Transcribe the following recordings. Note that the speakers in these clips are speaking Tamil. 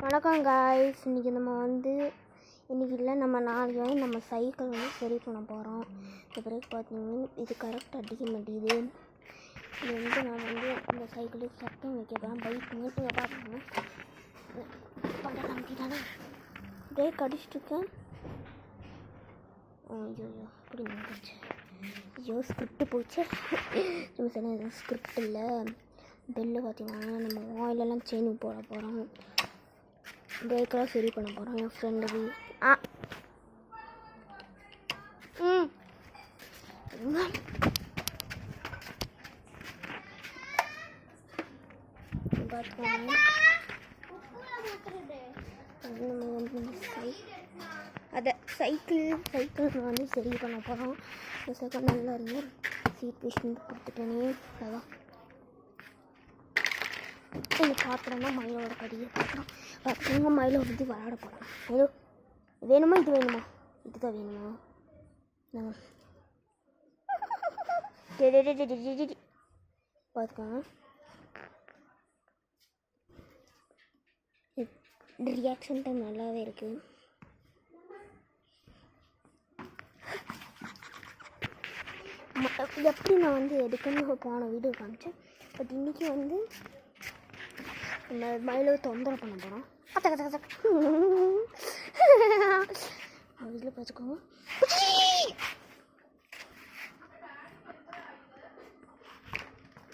வணக்கம் காய்ஸ். இன்றைக்கி நம்ம நாளைக்கு நம்ம சைக்கிள் சரி பண்ண போகிறோம். இந்த பிறகு பார்த்தீங்கன்னா இது கரெக்டாக அடிக்க மாட்டேங்குது. இது நான் இந்த சைக்கிளுக்கு சத்தம் வைக்க போகிறேன். பைக் நீட்டுங்க பார்த்துக்கோங்க. பண்ண காமிக்கிட்டானே பிரேக் அடிச்சுட்ருக்கேன். ஐயோ அப்படி போச்சு. ஐயோ ஸ்கிரிப்ட் போச்சு. நம்ம சொன்ன எதுவும் ஸ்கிரிப்ட் இல்லை. பெல்லு பார்த்தீங்கன்னா நம்ம ஆயிலெல்லாம் செயின் போட போகிறோம். பிரேக்கெலாம் சரி பண்ண போகிறோம். என் ஃப்ரெண்டுக்கு பார்த்துக்கோங்க. அதை சைக்கிள் சரி பண்ண போகிறோம். இந்த சைக்கிள் நல்லா இருக்கு. சீட் விஷயம் கொடுத்துட்டேனே. அதான் இந்த பாத்திரம்னா மயிலோட கடியை பார்க்குறோம். மயிலை வந்து விளையாட போகிறோம். மயிலோ வேணுமா? இது வேணுமா? இதுதான் வேணுமா? பார்த்துக்கோங்க. ரியாக்ஷன் டைம் நல்லாவே இருக்குது. எப்படி நான் எடுக்கணும்னு போன வீடியோ காமிச்சேன். பட் இன்றைக்கி இந்த மயிலை தொந்தரவு பண்ண போகிறோம். இதில் பார்த்துக்கோங்க.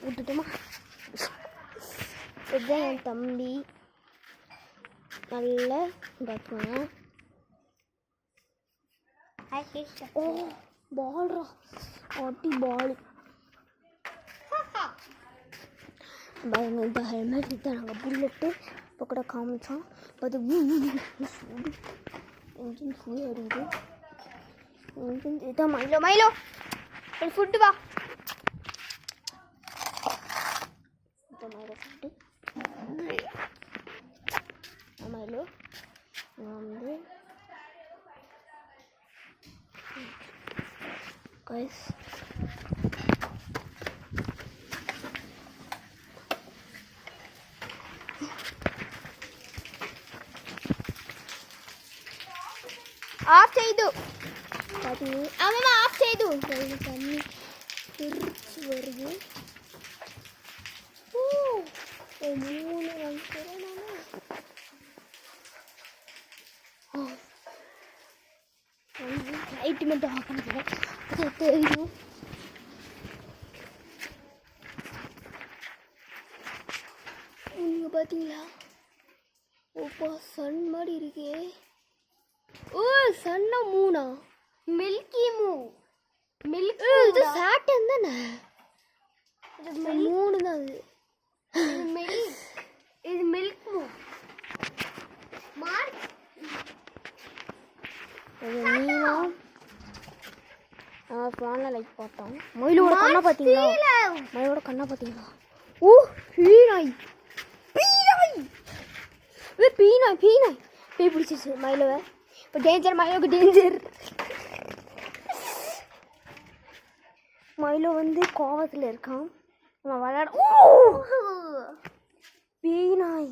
விட்டுட்டோமா? இதுதான் என் தம்பி. நல்லா பார்த்துக்கோங்க. ஓ பால்ரா ஆட்டி பால். இந்த ஹெல்மெட் இதுதான் நாங்கள் புல்லெட்டு இப்போ கூட காமிச்சோம். அது சூடு இன்ஜின் ஃபுல் அறியுது. இன்ஜின் இதுதான் மயிலோ ஒரு ஃபுட்டு வா. இதுதான் மயிலோ ஃபுட்டு. மயிலோ நான் கைஸ் ఆఫ్ చేయదు. అమ్మమ్మ ఆఫ్ చేయదు. తన్ని తిరిచి వరకు మూడు லைட்டு மட்டும் ஆஃப் பண்ணிக்கிறேன். அது தெரியும். நீங்கள் பார்த்தீங்களா? ஓப்பா சன் மாதிரி இருக்கே. ஓ சன்னா மூணா? மில்கி மூ. மில்க் இது சாட்டன் தானே. இது மூணு தான். இது மில்க் மூ. மார்க் இது மீனா. ஃபோனில் லைக் பார்த்தோம். மயிலோட கண்ணை பார்த்தீங்களா? மயிலோட கண்ணை பார்த்தீங்களா? ஓ பீனாய் பீனாய் பேய் பிடிச்சிச்சு மயிலவை. இப்போ டேஞ்சர் மயிலோக்கு டேஞ்சர். மயிலோ கோவத்தில் இருக்கான். நம்ம விளையாட பீனாய்